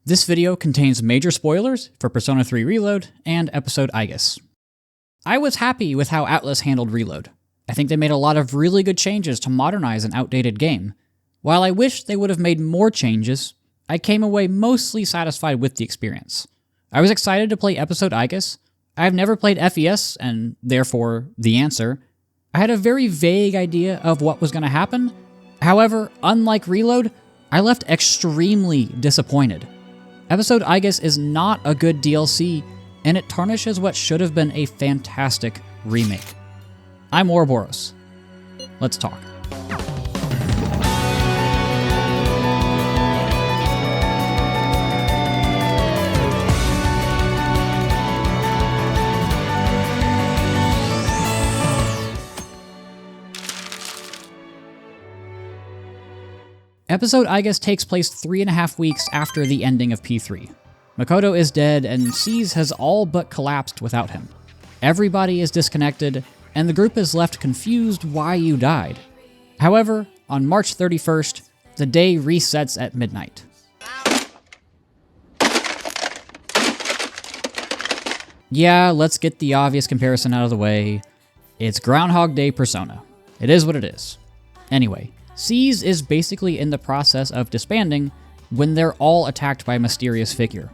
This video contains major spoilers for Persona 3 Reload and episode Aigis. I was happy with how Atlus handled Reload. I think they made a lot of really good changes to modernize an outdated game. While I wish they would have made more changes, I came away mostly satisfied with the experience. I was excited to play episode Aigis. I have never played FES, and therefore, the answer. I had a very vague idea of what was going to happen. However, unlike Reload, I left extremely disappointed. Episode Aigis is not a good DLC, and it tarnishes what should have been a fantastic remake. I'm Ouroboros. Let's talk. Episode Aigis takes place 3.5 weeks after the ending of P3. Makoto is dead, and Seize has all but collapsed without him. Everybody is disconnected, and the group is left confused why you died. However, on March 31st, the day resets at midnight. Yeah, let's get the obvious comparison out of the way. It's Groundhog Day Persona. It is what it is. Anyway, Seize is basically in the process of disbanding when they're all attacked by a mysterious figure.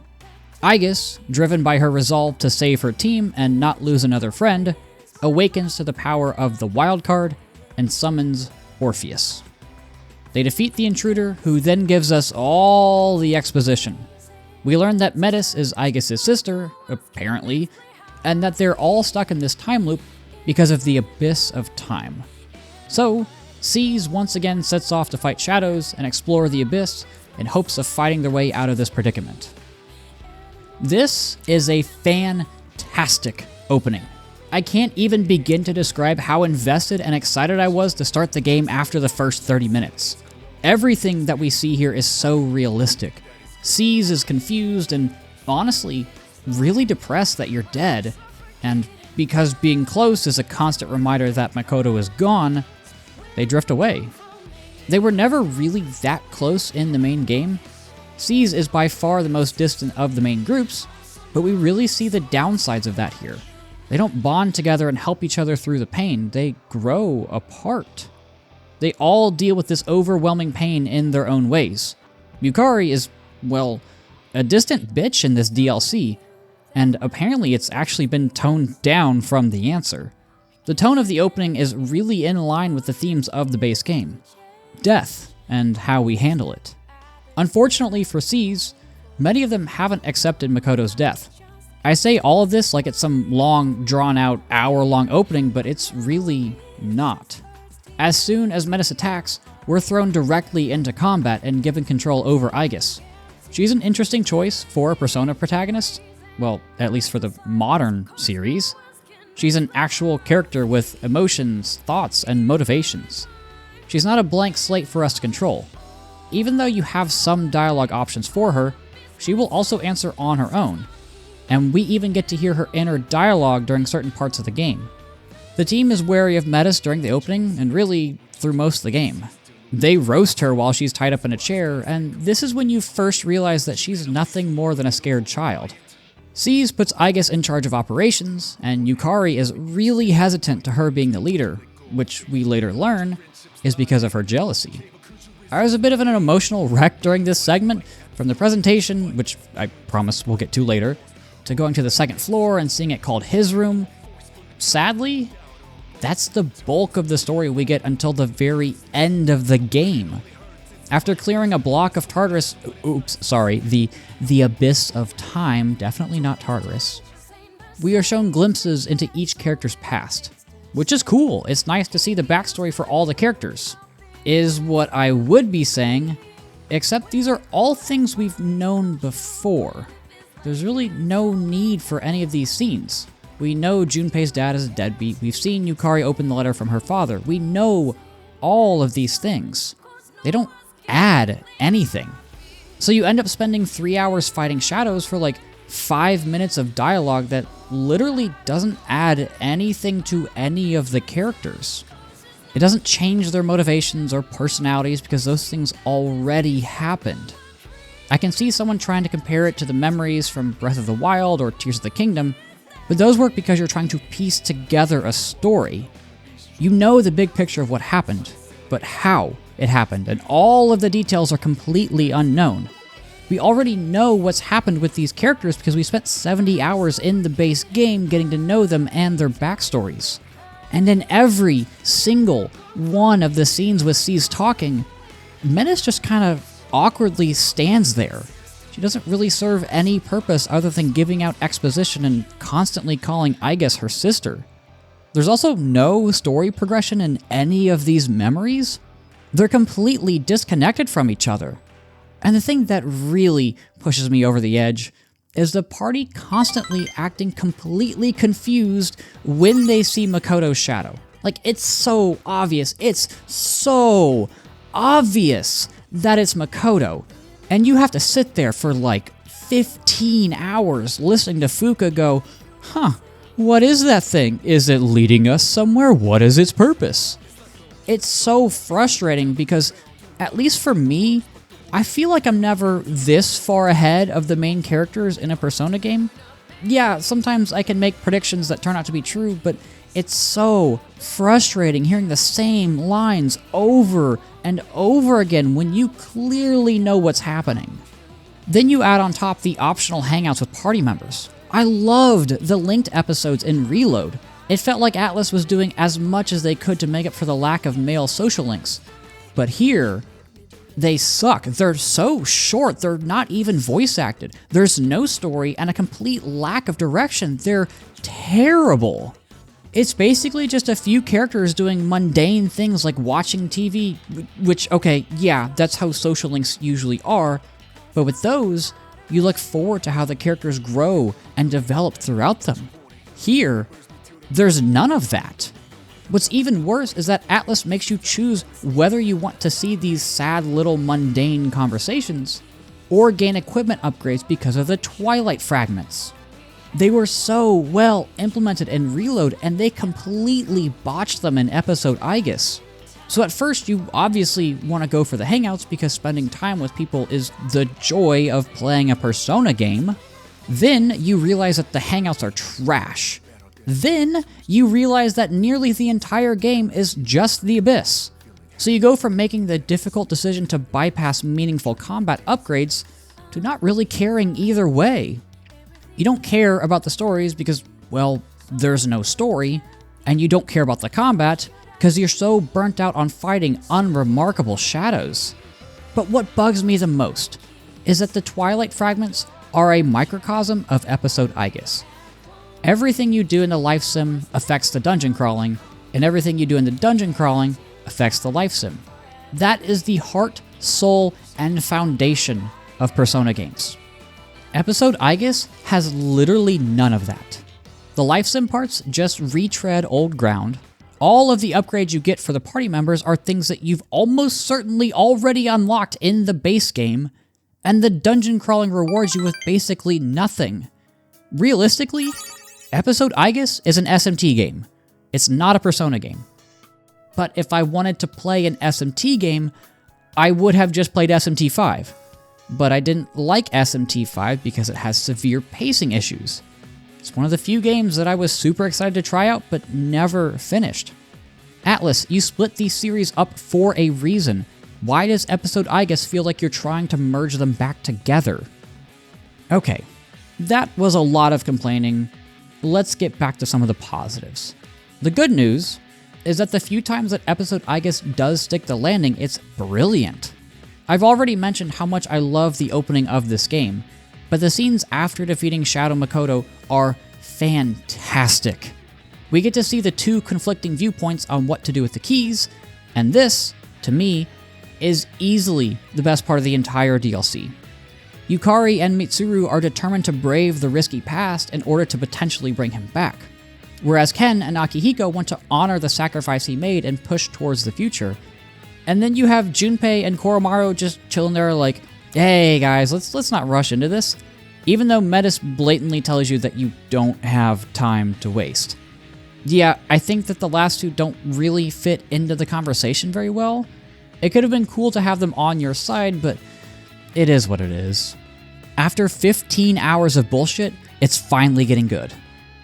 Aigis, driven by her resolve to save her team and not lose another friend, awakens to the power of the wildcard and summons Orpheus. They defeat the intruder, who then gives us all the exposition. We learn that Metis is Aigis' sister, apparently, and that they're all stuck in this time loop because of the abyss of time. So, Seize once again sets off to fight shadows and explore the abyss in hopes of fighting their way out of this predicament. This is a fantastic opening. I can't even begin to describe how invested and excited I was to start the game after the first 30 minutes. Everything that we see here is so realistic. Seize is confused and, honestly, really depressed that you're dead, and because being close is a constant reminder that Makoto is gone, they drift away. They were never really that close in the main game. Seize is by far the most distant of the main groups, but we really see the downsides of that here. They don't bond together and help each other through the pain, they grow apart. They all deal with this overwhelming pain in their own ways. Yukari is, well, a distant bitch in this DLC, and apparently it's actually been toned down from the answer. The tone of the opening is really in line with the themes of the base game. Death, and how we handle it. Unfortunately for Seize, many of them haven't accepted Makoto's death. I say all of this like it's some long, drawn-out, hour-long opening, but it's really not. As soon as Metis attacks, we're thrown directly into combat and given control over Aigis. She's an interesting choice for a Persona protagonist, well, at least for the modern series. She's an actual character with emotions, thoughts, and motivations. She's not a blank slate for us to control. Even though you have some dialogue options for her, she will also answer on her own, and we even get to hear her inner dialogue during certain parts of the game. The team is wary of Metis during the opening, and really through most of the game. They roast her while she's tied up in a chair, and this is when you first realize that she's nothing more than a scared child. Seize puts Aigis in charge of operations, and Yukari is really hesitant to her being the leader, which we later learn is because of her jealousy. I was a bit of an emotional wreck during this segment, from the presentation, which I promise we'll get to later, to going to the second floor and seeing it called his room. Sadly, that's the bulk of the story we get until the very end of the game. After clearing a block of Tartarus, the abyss of time, definitely not Tartarus, we are shown glimpses into each character's past, which is cool. It's nice to see the backstory for all the characters, is what I would be saying, except these are all things we've known before. There's really no need for any of these scenes. We know Junpei's dad is a deadbeat, we've seen Yukari open the letter from her father, we know all of these things. They don't add anything. So you end up spending 3 hours fighting shadows for like 5 minutes of dialogue that literally doesn't add anything to any of the characters. It doesn't change their motivations or personalities because those things already happened. I can see someone trying to compare it to the memories from Breath of the Wild or Tears of the Kingdom, but those work because you're trying to piece together a story. You know the big picture of what happened, but how it happened, and all of the details are completely unknown. We already know what's happened with these characters because we spent 70 hours in the base game getting to know them and their backstories. And in every single one of the scenes with Cease talking, Metis just kind of awkwardly stands there. She doesn't really serve any purpose other than giving out exposition and constantly calling Aigis her sister. There's also no story progression in any of these memories. They're completely disconnected from each other. And the thing that really pushes me over the edge is the party constantly acting completely confused when they see Makoto's shadow. Like, it's so obvious. It's so obvious that it's Makoto. And you have to sit there for like 15 hours listening to Fuka go, what is that thing? Is it leading us somewhere? What is its purpose? It's so frustrating because, at least for me, I feel like I'm never this far ahead of the main characters in a Persona game. Yeah, sometimes I can make predictions that turn out to be true, but it's so frustrating hearing the same lines over and over again when you clearly know what's happening. Then you add on top the optional hangouts with party members. I loved the linked episodes in Reload. It felt like Atlus was doing as much as they could to make up for the lack of male social links. But here, they suck. They're so short, they're not even voice acted. There's no story and a complete lack of direction. They're terrible. It's basically just a few characters doing mundane things like watching TV, which, okay, yeah, that's how social links usually are, but with those, you look forward to how the characters grow and develop throughout them. Here, there's none of that. What's even worse is that Atlus makes you choose whether you want to see these sad little mundane conversations or gain equipment upgrades because of the Twilight fragments. They were so well implemented in Reload, and they completely botched them in episode Aigis. So at first, you obviously want to go for the hangouts because spending time with people is the joy of playing a Persona game. Then you realize that the hangouts are trash. Then you realize that nearly the entire game is just the Abyss. So you go from making the difficult decision to bypass meaningful combat upgrades to not really caring either way. You don't care about the stories because, well, there's no story, and you don't care about the combat because you're so burnt out on fighting unremarkable shadows. But what bugs me the most is that the Twilight fragments are a microcosm of episode Aigis. Everything you do in the life sim affects the dungeon crawling, and everything you do in the dungeon crawling affects the life sim. That is the heart, soul, and foundation of Persona games. Episode Aigis has literally none of that. The life sim parts just retread old ground. All of the upgrades you get for the party members are things that you've almost certainly already unlocked in the base game, and the dungeon crawling rewards you with basically nothing. Realistically, Episode Aigis is an SMT game. It's not a Persona game. But if I wanted to play an SMT game, I would have just played SMT 5. But I didn't like SMT 5 because it has severe pacing issues. It's one of the few games that I was super excited to try out, but never finished. Atlus, you split these series up for a reason. Why does Episode Aigis feel like you're trying to merge them back together? Okay, that was a lot of complaining. Let's get back to some of the positives. The good news is that the few times that Episode Aigis does stick the landing, it's brilliant. I've already mentioned how much I love the opening of this game, but the scenes after defeating Shadow Makoto are fantastic. We get to see the two conflicting viewpoints on what to do with the keys, and this, to me, is easily the best part of the entire DLC. Yukari and Mitsuru are determined to brave the risky past in order to potentially bring him back, whereas Ken and Akihiko want to honor the sacrifice he made and push towards the future. And then you have Junpei and Koromaru just chilling there like, hey guys, let's not rush into this, even though Metis blatantly tells you that you don't have time to waste. Yeah, I think that the last two don't really fit into the conversation very well. It could have been cool to have them on your side, but it is what it is. After 15 hours of bullshit, it's finally getting good.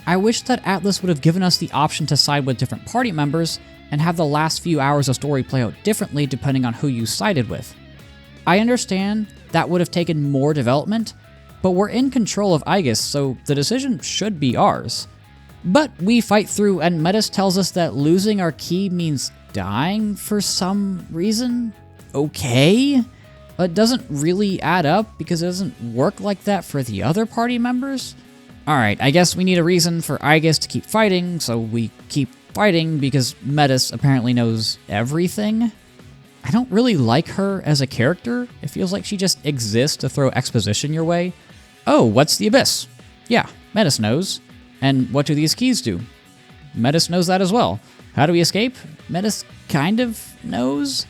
I wish that Atlas would have given us the option to side with different party members and have the last few hours of story play out differently depending on who you sided with. I understand that would have taken more development, but we're in control of Aigis, so the decision should be ours. But we fight through, and Metis tells us that losing our key means dying for some reason? Okay? It doesn't really add up because it doesn't work like that for the other party members. Alright, I guess we need a reason for Aigis to keep fighting, so we keep fighting because Metis apparently knows everything. I don't really like her as a character. It feels like she just exists to throw exposition your way. Oh, what's the Abyss? Yeah, Metis knows. And what do these keys do? Metis knows that as well. How do we escape? Metis kind of knows.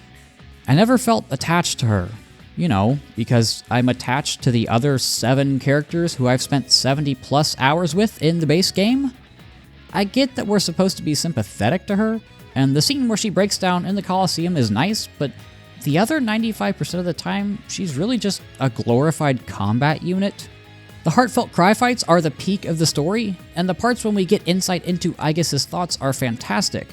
I never felt attached to her. You know, because I'm attached to the other 7 characters who I've spent 70 plus hours with in the base game. I get that we're supposed to be sympathetic to her, and the scene where she breaks down in the Colosseum is nice, but the other 95% of the time, she's really just a glorified combat unit. The heartfelt cry fights are the peak of the story, and the parts when we get insight into Aigis' thoughts are fantastic.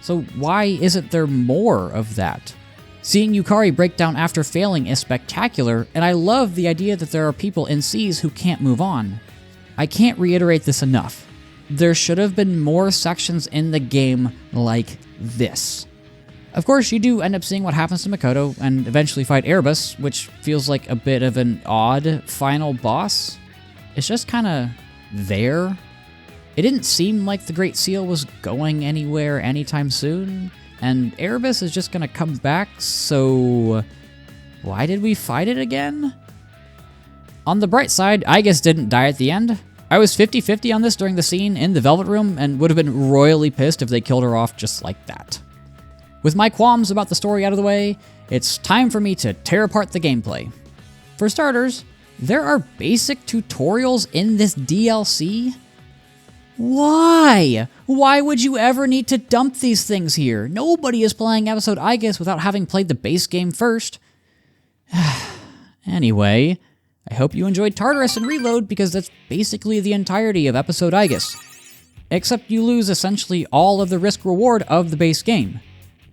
So why isn't there more of that? Seeing Yukari break down after failing is spectacular, and I love the idea that there are people in Seas who can't move on. I can't reiterate this enough. There should have been more sections in the game like this. Of course, you do end up seeing what happens to Makoto and eventually fight Erebus, which feels like a bit of an odd final boss. It's just kind of there. It didn't seem like the Great Seal was going anywhere anytime soon, and Erebus is just gonna come back, so why did we fight it again? On the bright side, Aigis didn't die at the end. I was 50-50 on this during the scene in the Velvet Room and would have been royally pissed if they killed her off just like that. With my qualms about the story out of the way, it's time for me to tear apart the gameplay. For starters, there are basic tutorials in this DLC. Why? Why would you ever need to dump these things here? Nobody is playing episode Aigis without having played the base game first. Anyway, I hope you enjoyed Tartarus and Reload because that's basically the entirety of episode Aigis. Except you lose essentially all of the risk-reward of the base game.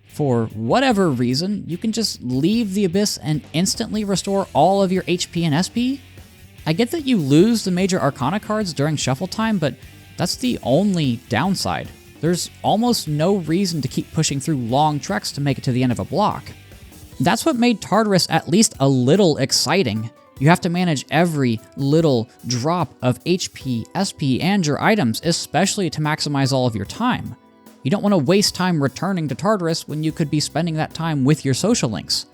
For whatever reason, you can just leave the Abyss and instantly restore all of your HP and SP. I get that you lose the major Arcana cards during shuffle time, but that's the only downside. There's almost no reason to keep pushing through long treks to make it to the end of a block. That's what made Tartarus at least a little exciting. You have to manage every little drop of HP, SP, and your items, especially to maximize all of your time. You don't want to waste time returning to Tartarus when you could be spending that time with your social links.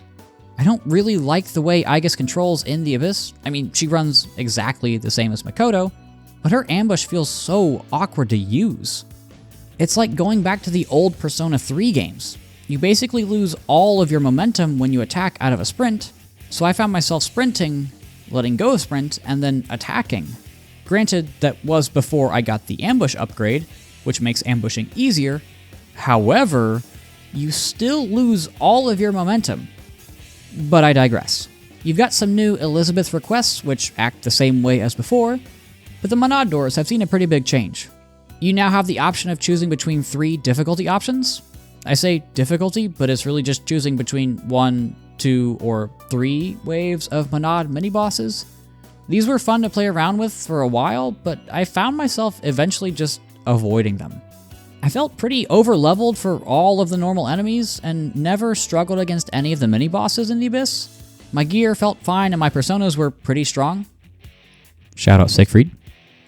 I don't really like the way Aigis controls in the Abyss. I mean, she runs exactly the same as Makoto, but her ambush feels so awkward to use. It's like going back to the old Persona 3 games. You basically lose all of your momentum when you attack out of a sprint, so I found myself sprinting, letting go of sprint, and then attacking. Granted, that was before I got the ambush upgrade, which makes ambushing easier. However, you still lose all of your momentum. But I digress. You've got some new Elizabeth requests, which act the same way as before, but the Monad doors have seen a pretty big change. You now have the option of choosing between 3 difficulty options. I say difficulty, but it's really just choosing between 1, 2, or 3 waves of Monad mini-bosses. These were fun to play around with for a while, but I found myself eventually just avoiding them. I felt pretty over-leveled for all of the normal enemies, and never struggled against any of the mini-bosses in the Abyss. My gear felt fine and my personas were pretty strong. Shout out Siegfried.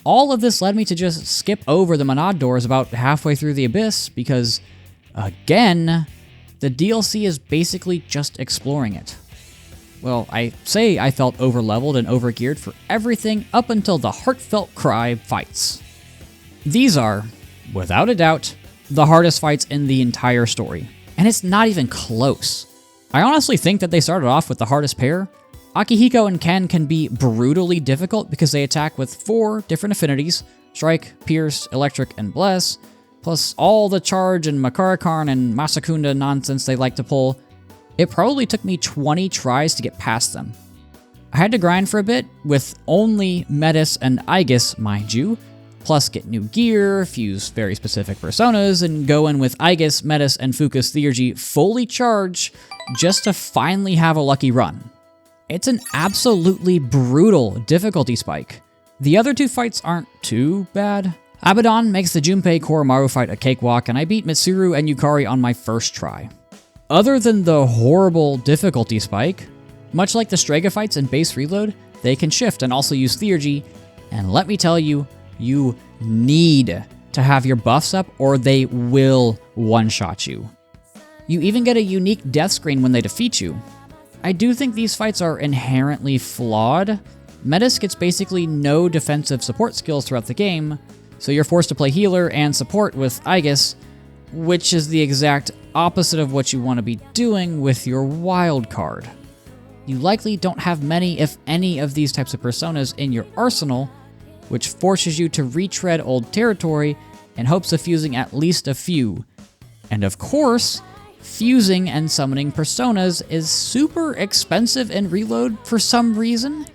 All of this led me to just skip over the Monad doors about halfway through the Abyss because, again, the DLC is basically just exploring it. Well, I say I felt over-leveled and over-geared for everything up until the heartfelt cry fights. These are, without a doubt, the hardest fights in the entire story, and it's not even close. I honestly think that they started off with the hardest pair. Akihiko and Ken can be brutally difficult because they attack with 4 different affinities: Strike, Pierce, Electric, and Bless, plus all the charge and Makarakarn and Masakunda nonsense they like to pull. It probably took me 20 tries to get past them. I had to grind for a bit, with only Metis and Aigis, mind you, plus get new gear, fuse very specific personas, and go in with Aigis, Metis, and Fuka's Theurgy fully charged just to finally have a lucky run. It's an absolutely brutal difficulty spike. The other two fights aren't too bad. Abaddon makes the Junpei Koromaru fight a cakewalk, and I beat Mitsuru and Yukari on my first try. Other than the horrible difficulty spike, much like the Strega fights in base reload, they can shift and also use Theurgy, and let me tell you, you need to have your buffs up or they will one-shot you. You even get a unique death screen when they defeat you. I do think these fights are inherently flawed. Metis gets basically no defensive support skills throughout the game, so you're forced to play healer and support with Aigis, which is the exact opposite of what you want to be doing with your wild card. You likely don't have many, if any, of these types of personas in your arsenal, which forces you to retread old territory in hopes of fusing at least a few. And of course, fusing and summoning personas is super expensive in reload for some reason,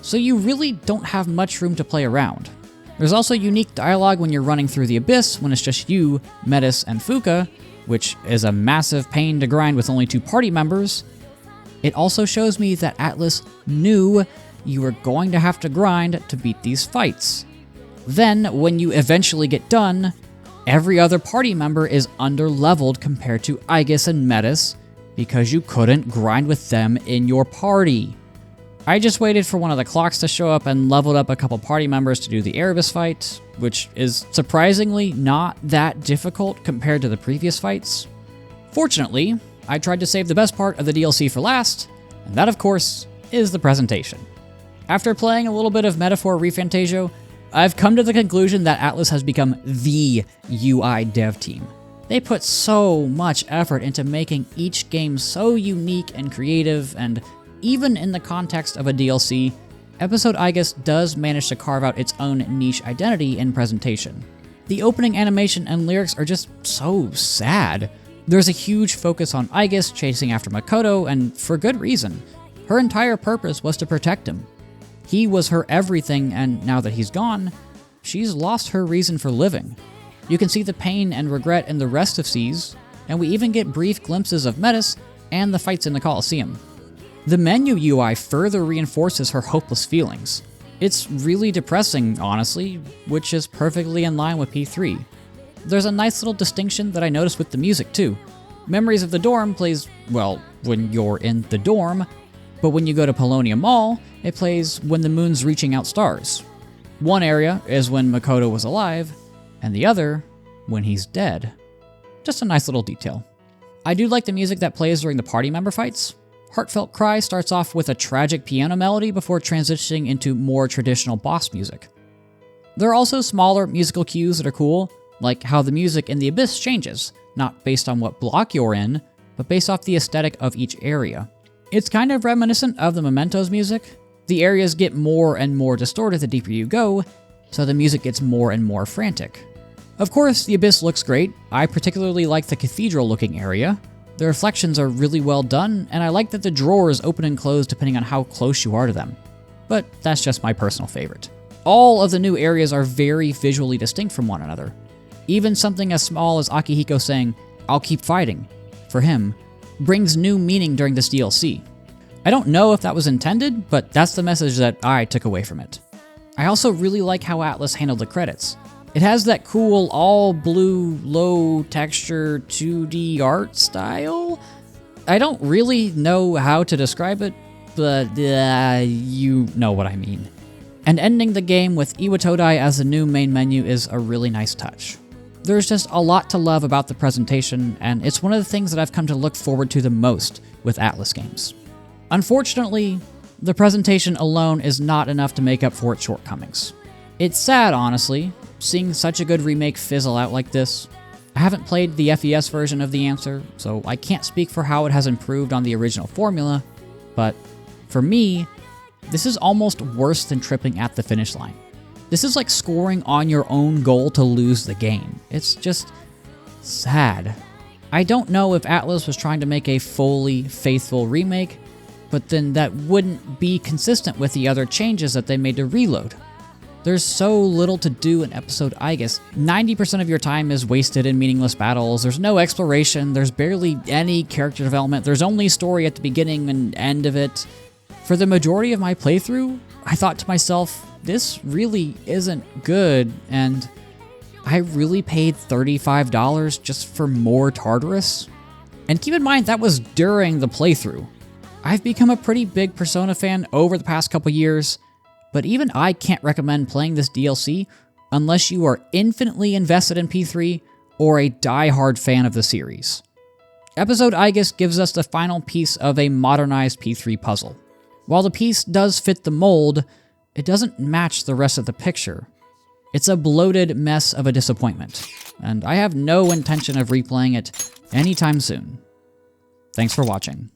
so you really don't have much room to play around. There's also unique dialogue when you're running through the Abyss when it's just you, Metis, and Fuka, which is a massive pain to grind with only 2 party members. It also shows me that Atlas knew you were going to have to grind to beat these fights. Then, when you eventually get done, every other party member is under-leveled compared to Aigis and Metis because you couldn't grind with them in your party. I just waited for one of the clocks to show up and leveled up a couple party members to do the Erebus fight, which is surprisingly not that difficult compared to the previous fights. Fortunately, I tried to save the best part of the DLC for last, and that of course is the presentation. After playing a little bit of Metaphor ReFantazio, I've come to the conclusion that Atlas has become the UI dev team. They put so much effort into making each game so unique and creative, and even in the context of a DLC, Episode Aigis does manage to carve out its own niche identity in presentation. The opening animation and lyrics are just so sad. There's a huge focus on Aigis chasing after Makoto, and for good reason. Her entire purpose was to protect him. He was her everything, and now that he's gone, she's lost her reason for living. You can see the pain and regret in the rest of Seas, and we even get brief glimpses of Metis and the fights in the Colosseum. The menu UI further reinforces her hopeless feelings. It's really depressing, honestly, which is perfectly in line with P3. There's a nice little distinction that I noticed with the music too. Memories of the Dorm plays, well, when you're in the dorm, but when you go to Paulownia Mall, it plays when the moon's reaching out stars. One area is when Makoto was alive, and the other when he's dead. Just a nice little detail. I do like the music that plays during the party member fights. Heartfelt Cry starts off with a tragic piano melody before transitioning into more traditional boss music. There are also smaller musical cues that are cool, like how the music in the Abyss changes, not based on what block you're in, but based off the aesthetic of each area. It's kind of reminiscent of the Mementos music. The areas get more and more distorted the deeper you go, so the music gets more and more frantic. Of course, the Abyss looks great. I particularly like the cathedral-looking area. The reflections are really well done, and I like that the drawers open and close depending on how close you are to them. But that's just my personal favorite. All of the new areas are very visually distinct from one another. Even something as small as Akihiko saying, "I'll keep fighting," for him, brings new meaning during this DLC. I don't know if that was intended, but that's the message that I took away from it. I also really like how Atlas handled the credits. It has that cool all-blue, low-texture 2D art style. I don't really know how to describe it, but you know what I mean. And ending the game with Iwatodai as the new main menu is a really nice touch. There's just a lot to love about the presentation, and it's one of the things that I've come to look forward to the most with Atlas games. Unfortunately, the presentation alone is not enough to make up for its shortcomings. It's sad, honestly, seeing such a good remake fizzle out like this. I haven't played the FES version of The Answer, so I can't speak for how it has improved on the original formula, but for me, this is almost worse than tripping at the finish line. This is like scoring on your own goal to lose the game. It's just sad. I don't know if Atlas was trying to make a fully faithful remake, but then that wouldn't be consistent with the other changes that they made to Reload. There's so little to do in episode Aigis. 90% of your time is wasted in meaningless battles, there's no exploration, there's barely any character development, there's only story at the beginning and end of it. For the majority of my playthrough, I thought to myself, this really isn't good, and I really paid $35 just for more Tartarus? And keep in mind, that was during the playthrough. I've become a pretty big Persona fan over the past couple years, but even I can't recommend playing this DLC unless you are infinitely invested in P3 or a die-hard fan of the series. Episode Aigis gives us the final piece of a modernized P3 puzzle. While the piece does fit the mold, it doesn't match the rest of the picture. It's a bloated mess of a disappointment, and I have no intention of replaying it anytime soon. Thanks for watching.